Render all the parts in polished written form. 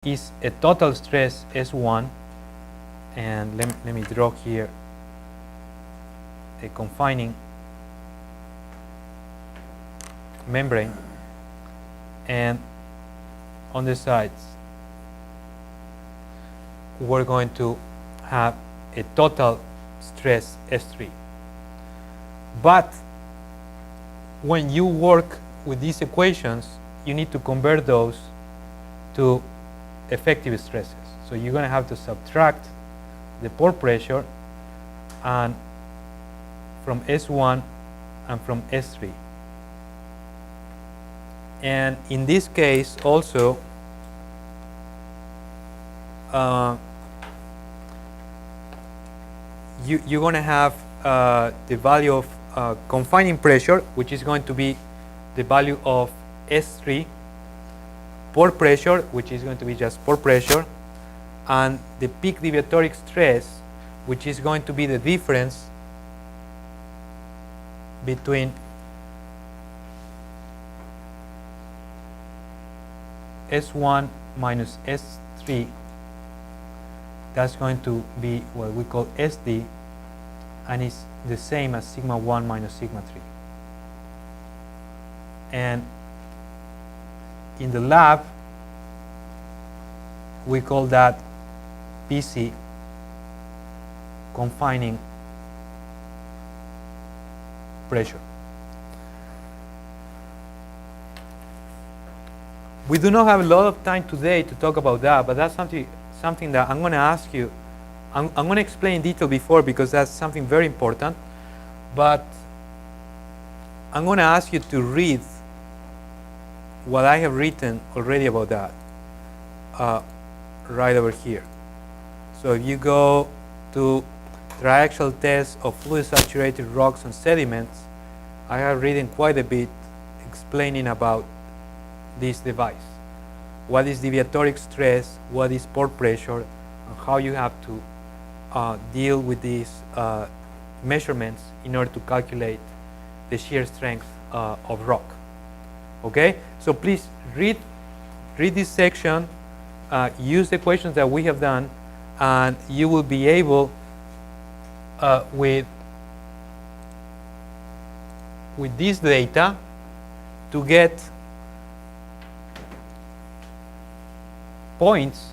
is a total stress S1, and let me draw here a confining membrane, and on the sides we're going to have a total stress S3. But when you work with these equations, you need to convert those to effective stresses. So you're going to have to subtract the pore pressure and from S1 and from S3. And in this case also, you're going to have the value of confining pressure, which is going to be the value of S3, pore pressure, which is going to be just pore pressure, and the peak deviatoric stress, which is going to be the difference between S1 minus S3. That's going to be what we call SD, and it's the same as sigma 1 minus sigma 3. And in the lab, we call that PC, confining pressure. We do not have a lot of time today to talk about that, but that's something that I'm going to ask you. I'm going to explain in detail before, because that's something very important. But I'm going to ask you to read what I have written already about that right over here. So if you go to triaxial test of fluid saturated rocks and sediments, I have written quite a bit explaining about this device. What is deviatoric stress, what is pore pressure, and how you have to deal with these measurements in order to calculate the shear strength of rock. Okay, so please read this section, use the equations that we have done, and you will be able with this data to get points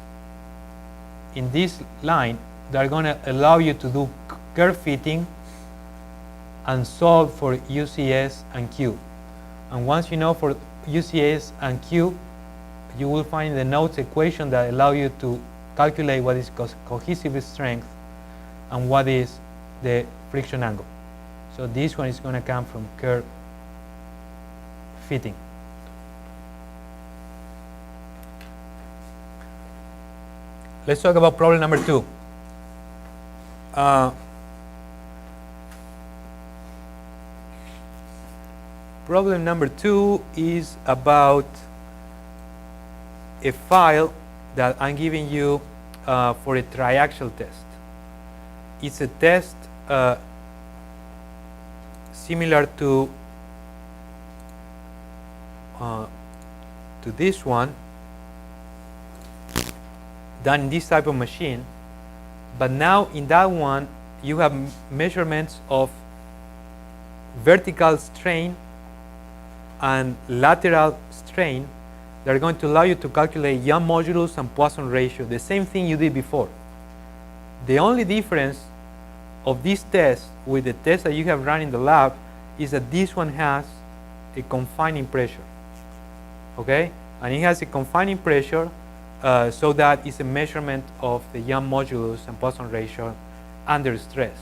in this line that are going to allow you to do curve fitting and solve for UCS and Q. And once you know for UCS and Q, you will find in the notes equation that allow you to calculate what is cohesive strength and what is the friction angle. So this one is going to come from curve fitting. Let's talk about problem number 2. Problem number 2 is about a file that I'm giving you for a triaxial test. It's a test similar to this one, done in this type of machine, but now in that one you have measurements of vertical strain and lateral strain that are going to allow you to calculate Young modulus and Poisson ratio, the same thing you did before. The only difference of this test with the test that you have run in the lab is that this one has a confining pressure. Okay, and it has a confining pressure so that it's a measurement of the Young modulus and Poisson ratio under stress.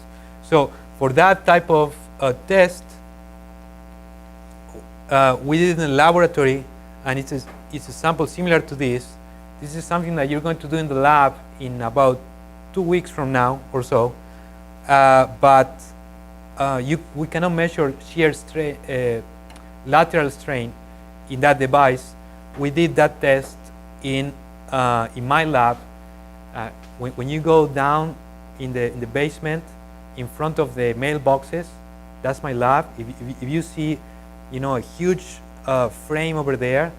So for that type of test, we did it in the laboratory, and it's a sample similar to this. This is something that you're going to do in the lab in about 2 weeks from now or so. But we cannot measure shear strain, lateral strain in that device. We did that test in my lab. When you go down in the basement in front of the mailboxes, that's my lab. If you see, a huge frame over there,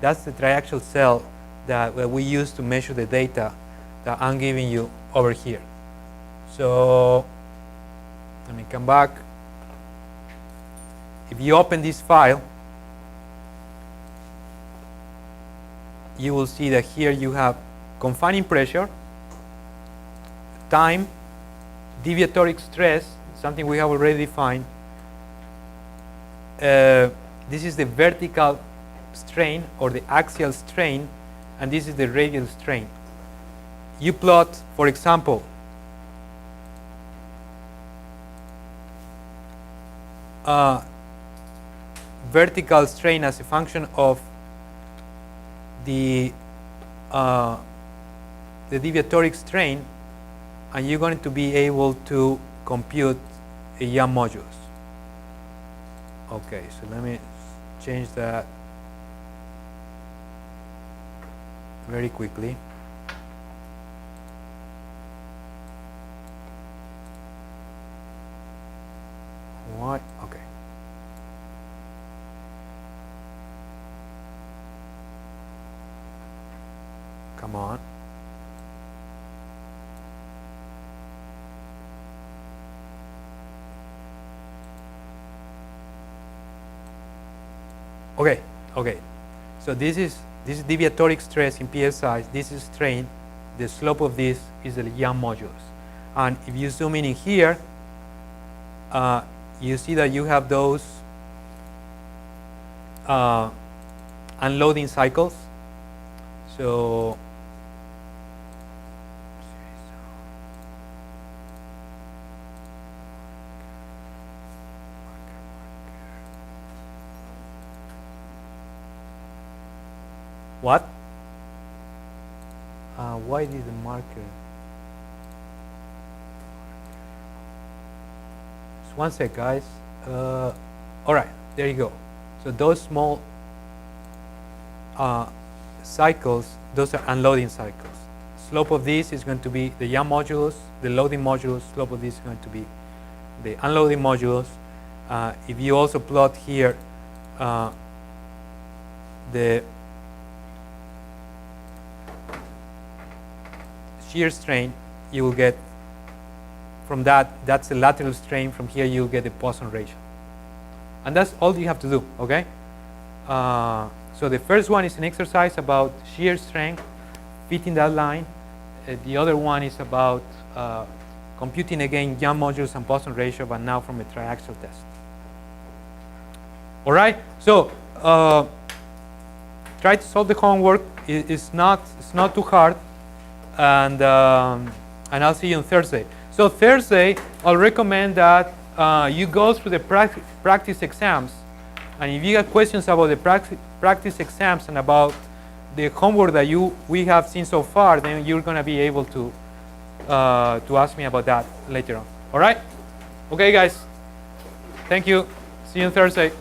that's the triaxial cell that we use to measure the data that I'm giving you over here. So let me come back. If you open this file, you will see that here you have confining pressure, time, deviatoric stress, something we have already defined. This is the vertical strain or the axial strain, and this is the radial strain. You plot, for example, vertical strain as a function of the deviatoric strain, and you're going to be able to compute a Young modulus. Okay, so let me change that very quickly. What? Okay. Come on. Okay. So this is deviatoric stress in PSI. This is strain. The slope of this is the Young modulus. And if you zoom in here, you see that you have those unloading cycles. So what? Why did the marker? Just one sec, guys. All right, there you go. So those small cycles, those are unloading cycles. Slope of this is going to be the Young modulus. The loading modulus, slope of this is going to be the unloading modulus. If you also plot here the shear strain, you will get from that's the lateral strain. From here you'll get the Poisson ratio. And that's all you have to do, okay? So the first one is an exercise about shear strength, fitting that line. The other one is about computing again Young modulus and Poisson ratio, but now from a triaxial test. All right, so try to solve the homework. It's not too hard, and I'll see you on Thursday. So Thursday, I'll recommend that you go through the practice exams, and if you have questions about the practice exams and about the homework that we have seen so far, then you're going to be able to ask me about that later on. All right? Okay, guys. Thank you. See you on Thursday.